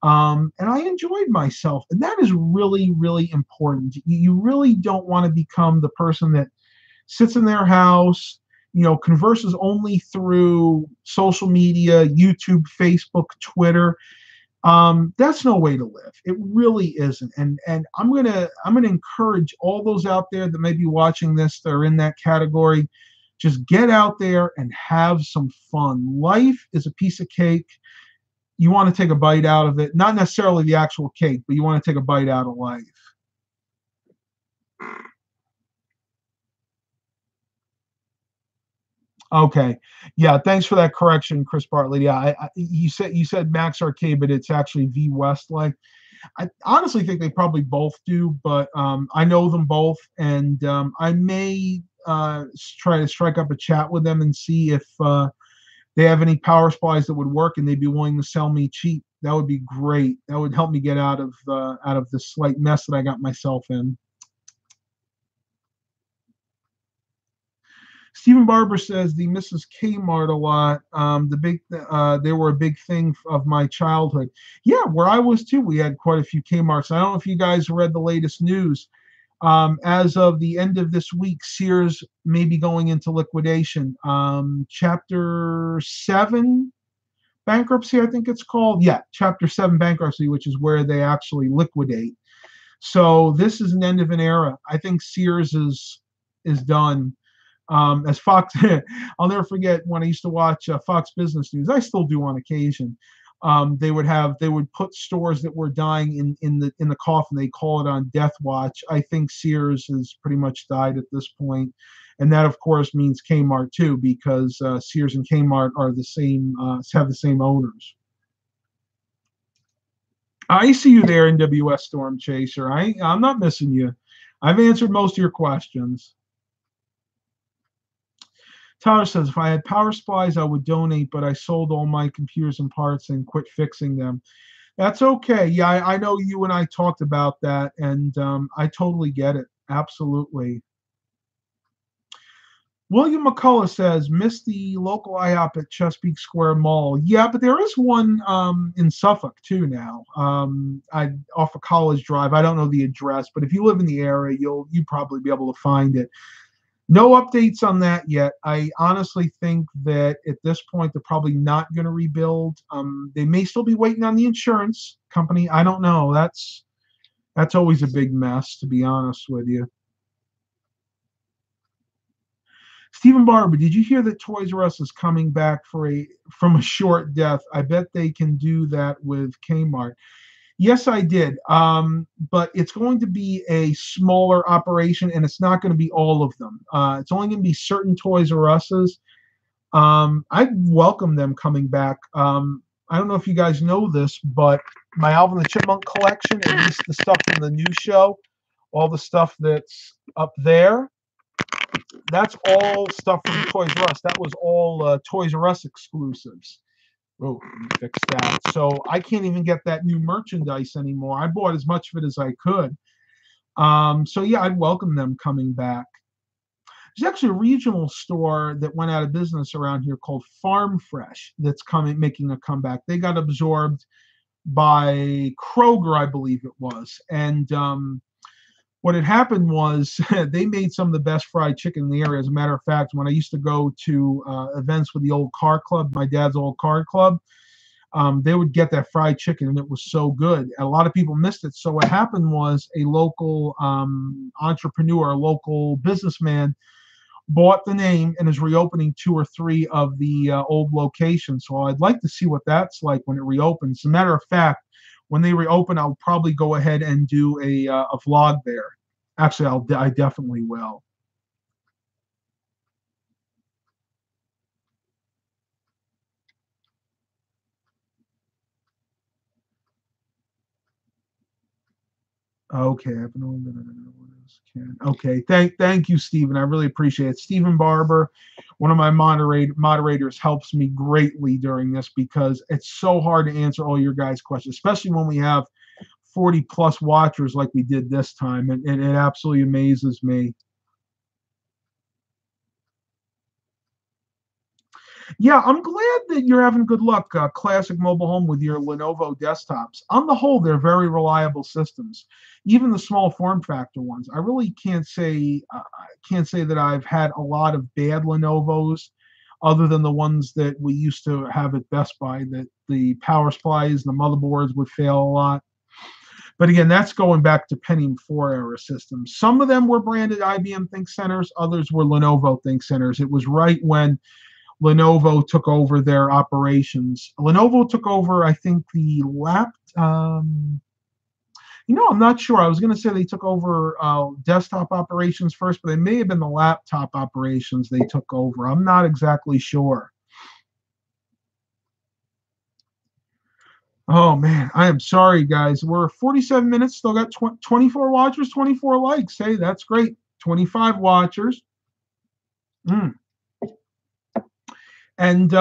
and I enjoyed myself. And that is really, really important. You really don't want to become the person that sits in their house, converses only through social media, YouTube, Facebook, Twitter. That's no way to live. It really isn't. And I'm gonna encourage all those out there that may be watching this that are in that category. Just get out there and have some fun. Life is a piece of cake. You want to take a bite out of it, not necessarily the actual cake, but you want to take a bite out of life. Okay. Yeah, thanks for that correction, Chris Bartlett. Yeah, you said Max Arcade, but it's actually V Westlake. I honestly think they probably both do, but I know them both, and I may try to strike up a chat with them and see if they have any power supplies that would work, and they'd be willing to sell me cheap. That would be great. That would help me get out of the slight mess that I got myself in. Stephen Barber says the Mrs. Kmart a lot. They were a big thing of my childhood. Yeah, where I was too, we had quite a few Kmarts. I don't know if you guys read the latest news. As of the end of this week, Sears may be going into liquidation. Chapter 7 bankruptcy, I think it's called. Yeah, Chapter 7 bankruptcy, which is where they actually liquidate. So this is an end of an era. I think Sears is done. As Fox, I'll never forget when I used to watch Fox Business News. I still do on occasion. They would put stores that were dying in the coffin. They call it on death watch. I think Sears has pretty much died at this point, and that of course means Kmart too, because Sears and Kmart are the same, have the same owners. I see you there, NWS Storm Chaser. I'm not missing you. I've answered most of your questions. Tyler says, if I had power supplies, I would donate, but I sold all my computers and parts and quit fixing them. That's okay. Yeah, I know you and I talked about that, and I totally get it. Absolutely. William McCullough says, miss the local IHOP at Chesapeake Square Mall. Yeah, but there is one in Suffolk too now. Off of College Drive. I don't know the address, but if you live in the area, you probably be able to find it. No updates on that yet. I honestly think that at this point they're probably not going to rebuild. They may still be waiting on the insurance company. I don't know. That's always a big mess, to be honest with you. Stephen Barber, did you hear that Toys R Us is coming back from a short death? I bet they can do that with Kmart. Yes, I did. But it's going to be a smaller operation, and it's not going to be all of them. It's only going to be certain Toys R Us's. I welcome them coming back. I don't know if you guys know this, but my Alvin the Chipmunk collection, at least the stuff from the new show, all the stuff that's up there, that's all stuff from Toys R Us. That was all Toys R Us exclusives. Oh, let me fix that. So I can't even get that new merchandise anymore. I bought as much of it as I could. So yeah, I'd welcome them coming back. There's actually a regional store that went out of business around here called Farm Fresh that's coming, making a comeback. They got absorbed by Kroger, I believe it was. And what had happened was they made some of the best fried chicken in the area. As a matter of fact, when I used to go to events with the old car club, my dad's old car club, they would get that fried chicken and it was so good. And a lot of people missed it. So what happened was a local entrepreneur, a local businessman, bought the name and is reopening 2 or 3 of the old locations. So I'd like to see what that's like when it reopens. As a matter of fact, when they reopen, I'll probably go ahead and do a vlog there. Actually, I definitely will. Okay, I've been on. Okay, thank you, Stephen. I really appreciate it. Stephen Barber, one of my moderators, helps me greatly during this because it's so hard to answer all your guys' questions, especially when we have 40 plus watchers like we did this time, and it absolutely amazes me. Yeah, I'm glad that you're having good luck, Classic Mobile Home, with your Lenovo desktops. On the whole, they're very reliable systems, even the small form factor ones. I really can't say that I've had a lot of bad Lenovo's, other than the ones that we used to have at Best Buy. That the power supplies, the motherboards would fail a lot. But again, that's going back to Pentium 4 era systems. Some of them were branded IBM Think Centers, others were Lenovo Think Centers. It was right when Lenovo took over their operations. Lenovo took over, I think, the I'm not sure. I was going to say they took over desktop operations first, but it may have been the laptop operations they took over. I'm not exactly sure. Oh man, I am sorry, guys. We're 47 minutes, still got 24 watchers, 24 likes. Hey, that's great. 25 watchers. Mm. And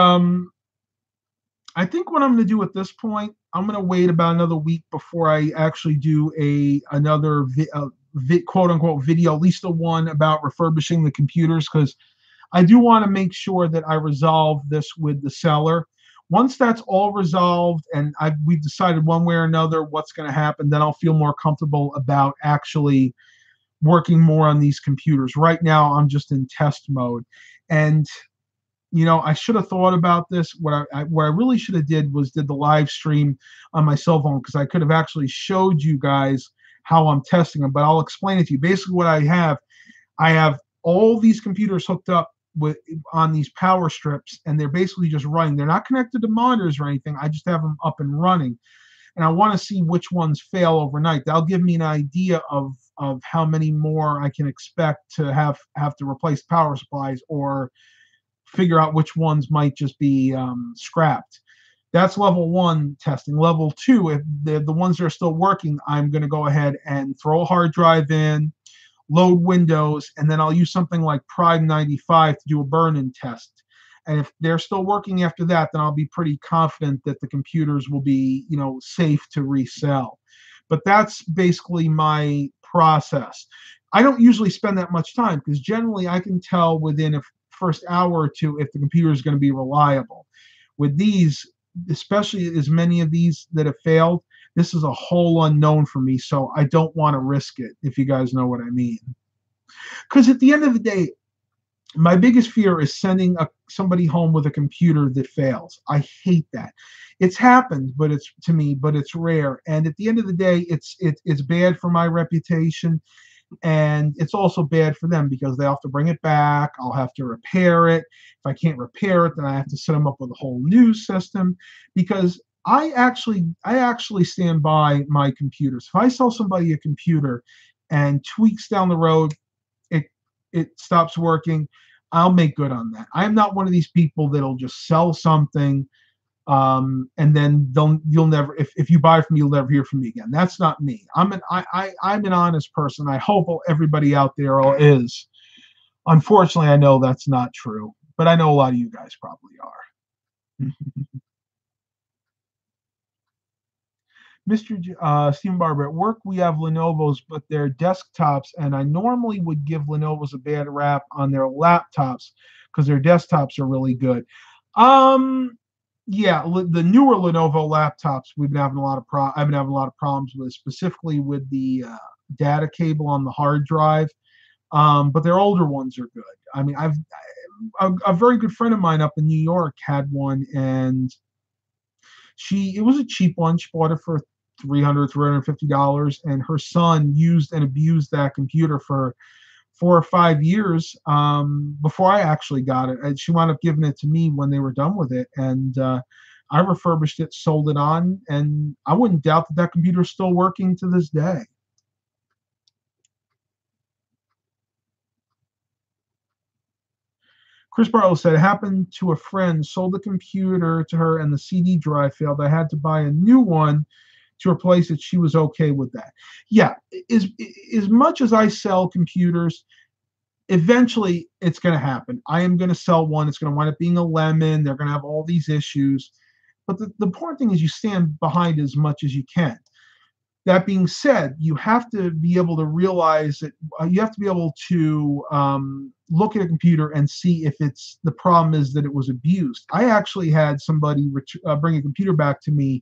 I think what I'm going to do at this point, I'm going to wait about another week before I actually do another quote unquote video, at least the one about refurbishing the computers, because I do want to make sure that I resolve this with the seller. Once that's all resolved and we've decided one way or another what's going to happen, then I'll feel more comfortable about actually working more on these computers. Right now, I'm just in test mode. And I should have thought about this. What I really should have did the live stream on my cell phone, because I could have actually showed you guys how I'm testing them. But I'll explain it to you. Basically, what I have all these computers hooked up on these power strips, and they're basically just running. They're not connected to monitors or anything. I just have them up and running, and I want to see which ones fail overnight. That'll give me an idea of how many more I can expect to have to replace power supplies, or figure out which ones might just be scrapped. That's level 1 testing. Level 2, if the ones that are still working, I'm going to go ahead and throw a hard drive in, load Windows, and then I'll use something like Prime 95 to do a burn-in test. And if they're still working after that, then I'll be pretty confident that the computers will be, safe to resell. But that's basically my process. I don't usually spend that much time, because generally I can tell within a first hour or two if the computer is going to be reliable. With these, especially as many of these that have failed, this is a whole unknown for me, so I don't want to risk it, if you guys know what I mean. Because at the end of the day, my biggest fear is sending somebody home with a computer that fails. I hate that. It's happened, but it's rare. And at the end of the day, it's bad for my reputation, and it's also bad for them because they have to bring it back. I'll have to repair it. If I can't repair it, then I have to set them up with a whole new system, because I actually stand by my computers. If I sell somebody a computer and tweaks down the road, it it stops working, I'll make good on that. I'm not one of these people that'll just sell something, and then you'll never, if you buy from me, you'll never hear from me again. That's not me. I'm an honest person. I hope everybody out there is. Unfortunately, I know that's not true, but I know a lot of you guys probably are. Mr. Stephen Barber, at work we have Lenovo's, but they're desktops, and I normally would give Lenovo's a bad rap on their laptops because their desktops are really good. Um, yeah, the newer Lenovo laptops we've been having a lot of I've been having a lot of problems with, specifically with the data cable on the hard drive. But their older ones are good. I mean, a very good friend of mine up in New York had one, and it was a cheap one. She bought it for $350, and her son used and abused that computer for 4 or 5 years before I actually got it. And she wound up giving it to me when they were done with it, and I refurbished it, sold it on, and I wouldn't doubt that that computer is still working to this day. Chris Barlow said it happened to a friend, sold the computer to her, and the CD drive failed. I had to buy a new one to replace it. She was okay with that. Yeah, as much as I sell computers, eventually it's going to happen. I am going to sell one. It's going to wind up being a lemon. They're going to have all these issues. But the important thing is you stand behind it as much as you can. That being said, you have to be able to realize that you have to be able to look at a computer and see if the problem is that it was abused. I actually had somebody bring a computer back to me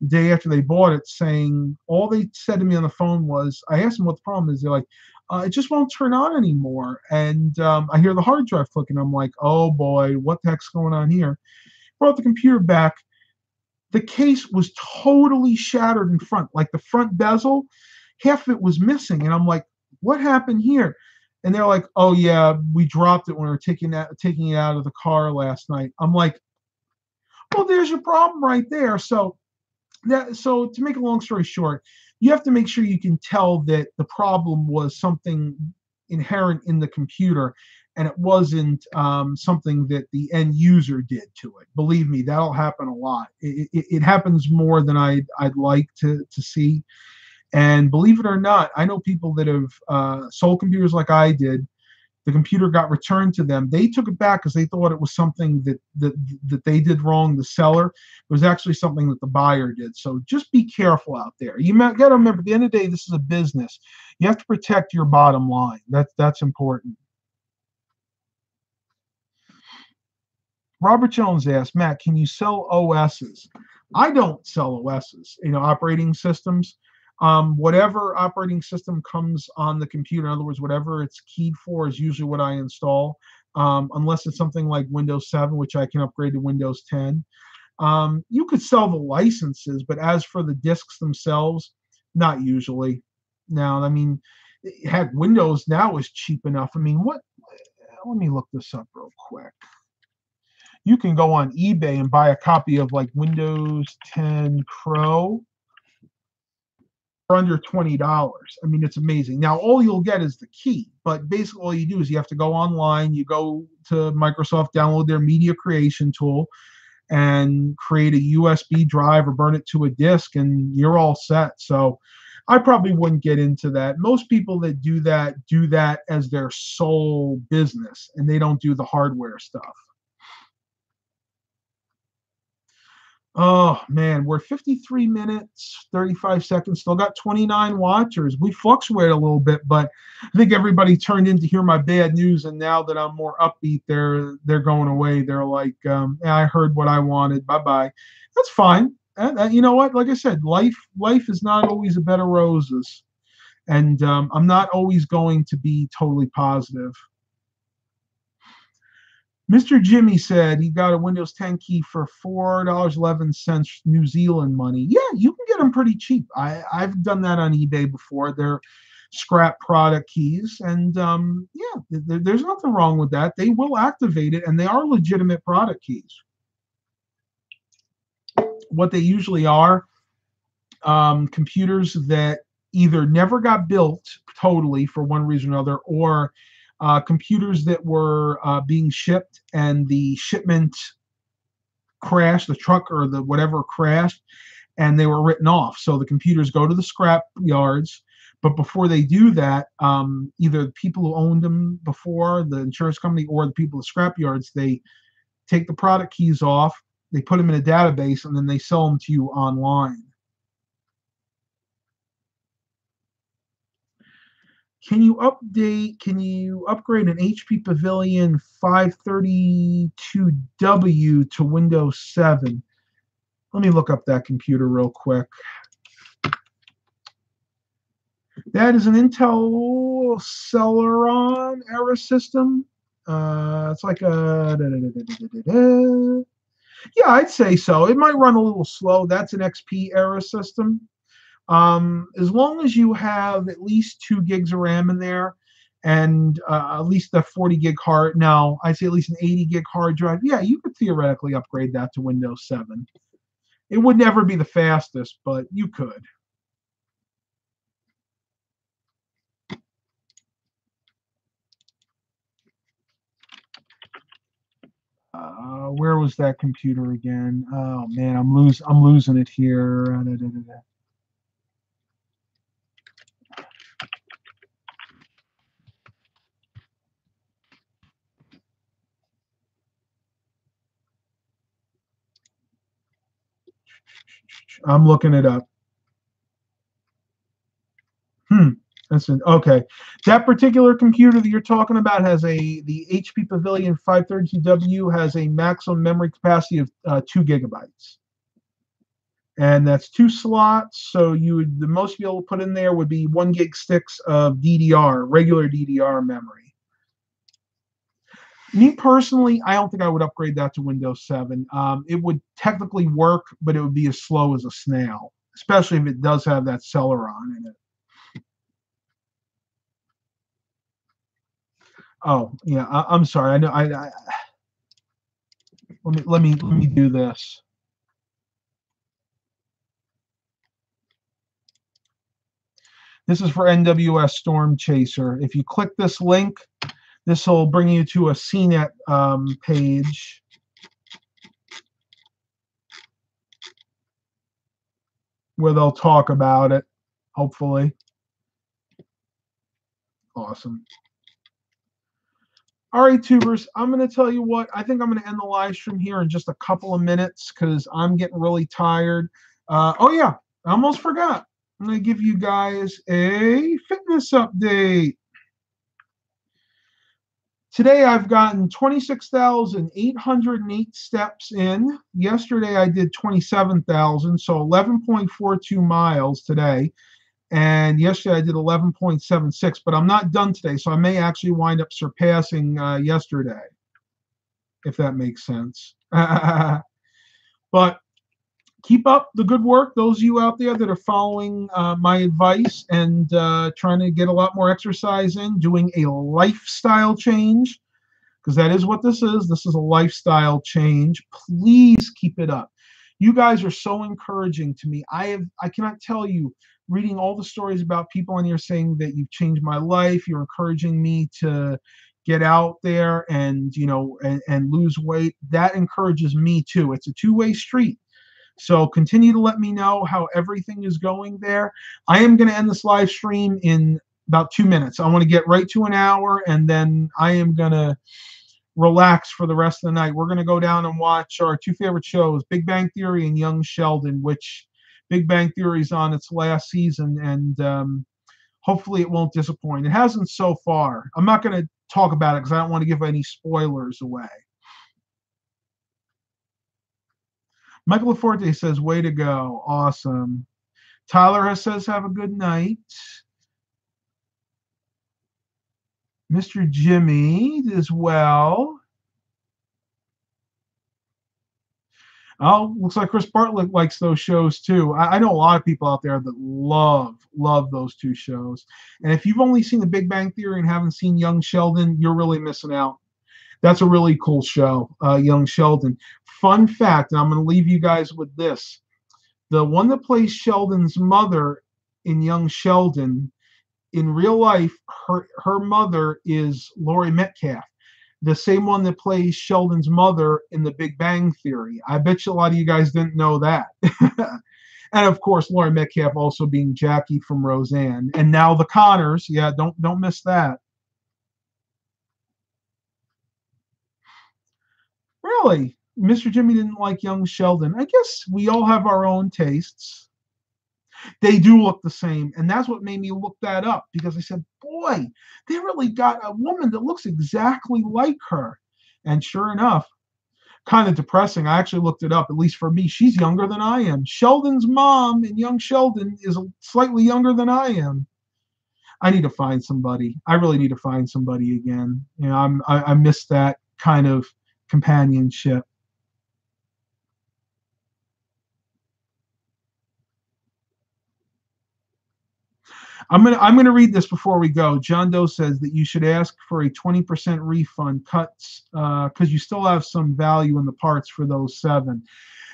the day after they bought it, saying all they said to me on the phone was, I asked them what the problem is. They're like, it just won't turn on anymore. And I hear the hard drive clicking. I'm like, oh boy, what the heck's going on here? Brought the computer back. The case was totally shattered in front, like the front bezel, half of it was missing. And I'm like, what happened here? And they're like, oh yeah, we dropped it when we were taking it out of the car last night. I'm like, well, there's your problem right there. So to make a long story short, you have to make sure you can tell that the problem was something inherent in the computer, and it wasn't something that the end user did to it. Believe me, that'll happen a lot. It happens more than I'd like to see. And believe it or not, I know people that have sold computers like I did. The computer got returned to them. They took it back because they thought it was something that they did wrong. The seller, it was actually something that the buyer did. So just be careful out there. You got to remember, at the end of the day, this is a business. You have to protect your bottom line. That's important. Robert Jones asked, Matt, can you sell OSs? I don't sell OSs, operating systems. Whatever operating system comes on the computer, in other words, whatever it's keyed for is usually what I install, unless it's something like Windows 7, which I can upgrade to Windows 10. You could sell the licenses, but as for the disks themselves, not usually. Now, I mean, heck, Windows now is cheap enough. I mean, let me look this up real quick. You can go on eBay and buy a copy of like Windows 10 Pro for under $20. I mean, it's amazing. Now, all you'll get is the key, but basically all you do is you have to go online, you go to Microsoft, download their media creation tool, and create a USB drive or burn it to a disk, and you're all set. So I probably wouldn't get into that. Most people that do that as their sole business, and they don't do the hardware stuff. Oh man, we're 53 minutes, 35 seconds. Still got 29 watchers. We fluctuate a little bit, but I think everybody turned in to hear my bad news, and now that I'm more upbeat, they're going away. They're like, yeah, I heard what I wanted. Bye bye. That's fine. You know what? Like I said, life is not always a bed of roses, and I'm not always going to be totally positive. Mr. Jimmy said he got a Windows 10 key for $4.11 New Zealand money. Yeah, you can get them pretty cheap. I've done that on eBay before. They're scrap product keys, and yeah, there's nothing wrong with that. They will activate it, and they are legitimate product keys. What they usually are, computers that either never got built totally for one reason or another, or computers that were being shipped and the shipment crashed, the truck or the whatever crashed, and they were written off. So the computers go to the scrap yards, but before they do that, either the people who owned them before, the insurance company, or the people at the scrap yards, they take the product keys off, they put them in a database, and then they sell them to you online. Can you upgrade an HP Pavilion 532W to Windows 7? Let me look up that computer real quick. That is an Intel Celeron era system. It's like a yeah, I'd say so. It might run a little slow. That's an XP era system. As long as you have at least 2 gigs of RAM in there and at least a 40 gig hard, no, I'd say at least an 80 gig hard drive. Yeah, you could theoretically upgrade that to Windows 7. It would never be the fastest, but you could. Where was that computer again? Oh man, I'm losing it here. I'm looking it up. Listen, okay. That particular computer that you're talking about has the HP Pavilion 532W has a maximum memory capacity of 2 gigabytes. And that's 2 slots. So the most you'll be able to put in there would be 1 gig sticks of DDR, regular DDR memory. Me personally, I don't think I would upgrade that to Windows 7. It would technically work, but it would be as slow as a snail, especially if it does have that Celeron in it. Oh yeah, I'm sorry. I know. Let me do this. This is for NWS Storm Chaser. If you click this link, this will bring you to a CNET page. Where they'll talk about it, hopefully. Awesome. All right, tubers, I'm going to tell you what, I think I'm going to end the live stream here in just a couple of minutes because I'm getting really tired. Oh, yeah, I almost forgot. I'm going to give you guys a fitness update. Today I've gotten 26,808 steps in. Yesterday I did 27,000, so 11.42 miles today. And yesterday I did 11.76, but I'm not done today, so I may actually wind up surpassing yesterday, if that makes sense. But keep up the good work, those of you out there that are following my advice and trying to get a lot more exercise in, doing a lifestyle change, because that is what this is. This is a lifestyle change. Please keep it up. You guys are so encouraging to me. I cannot tell you, reading all the stories about people on here saying that you've changed my life, you're encouraging me to get out there and and lose weight. That encourages me too. It's a two-way street. So continue to let me know how everything is going there. I am going to end this live stream in about 2 minutes. I want to get right to an hour, and then I am going to relax for the rest of the night. We're going to go down and watch our 2 favorite shows, Big Bang Theory and Young Sheldon, which Big Bang Theory is on its last season, and hopefully it won't disappoint. It hasn't so far. I'm not going to talk about it because I don't want to give any spoilers away. Michael Laforte says, way to go. Awesome. Tyler says, have a good night. Mr. Jimmy as well. Oh, looks like Chris Bartlett likes those shows too. I know a lot of people out there that love those 2 shows. And if you've only seen The Big Bang Theory and haven't seen Young Sheldon, you're really missing out. That's a really cool show, Young Sheldon. Fun fact, and I'm going to leave you guys with this. The one that plays Sheldon's mother in Young Sheldon, in real life, her mother is Laurie Metcalf, the same one that plays Sheldon's mother in The Big Bang Theory. I bet you a lot of you guys didn't know that. And of course, Laurie Metcalf also being Jackie from Roseanne. And now the Connors. Yeah, don't miss that. Really? Mr. Jimmy didn't like Young Sheldon. I guess we all have our own tastes. They do look the same, and that's what made me look that up, because I said, boy, they really got a woman that looks exactly like her. And sure enough, kind of depressing. I actually looked it up. At least for me, she's younger than I am. Sheldon's mom, and young Sheldon, is slightly younger than I am. I need to find somebody. I really need to find somebody again. You know, I miss that kind of companionship. I'm gonna read this before we go. John Doe says that you should ask for a 20% refund cuts, because you still have some value in the parts for those 7.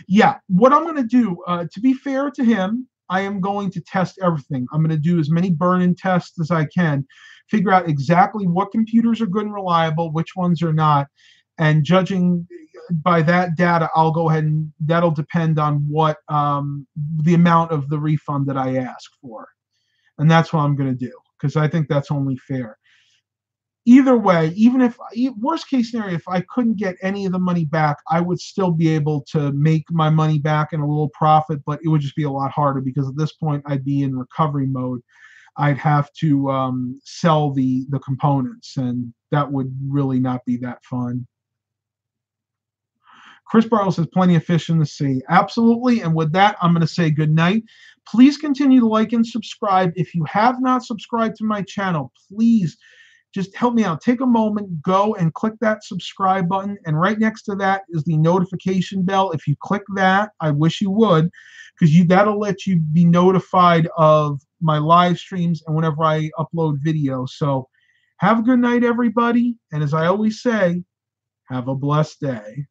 Yeah, what I'm going to do, to be fair to him, I am going to test everything. I'm going to do as many burn-in tests as I can, figure out exactly what computers are good and reliable, which ones are not, and judging by that data, I'll go ahead and that'll depend on what the amount of the refund that I ask for, and that's what I'm going to do, because I think that's only fair. Either way, even if worst case scenario, if I couldn't get any of the money back, I would still be able to make my money back in a little profit, but it would just be a lot harder, because at this point I'd be in recovery mode. I'd have to sell the components, and that would really not be that fun. Chris Barlow says plenty of fish in the sea. Absolutely. And with that, I'm going to say good night. Please continue to like and subscribe. If you have not subscribed to my channel, please just help me out. Take a moment, go and click that subscribe button. And right next to that is the notification bell. If you click that, I wish you would, because that'll let you be notified of my live streams and whenever I upload videos. So have a good night, everybody. And as I always say, have a blessed day.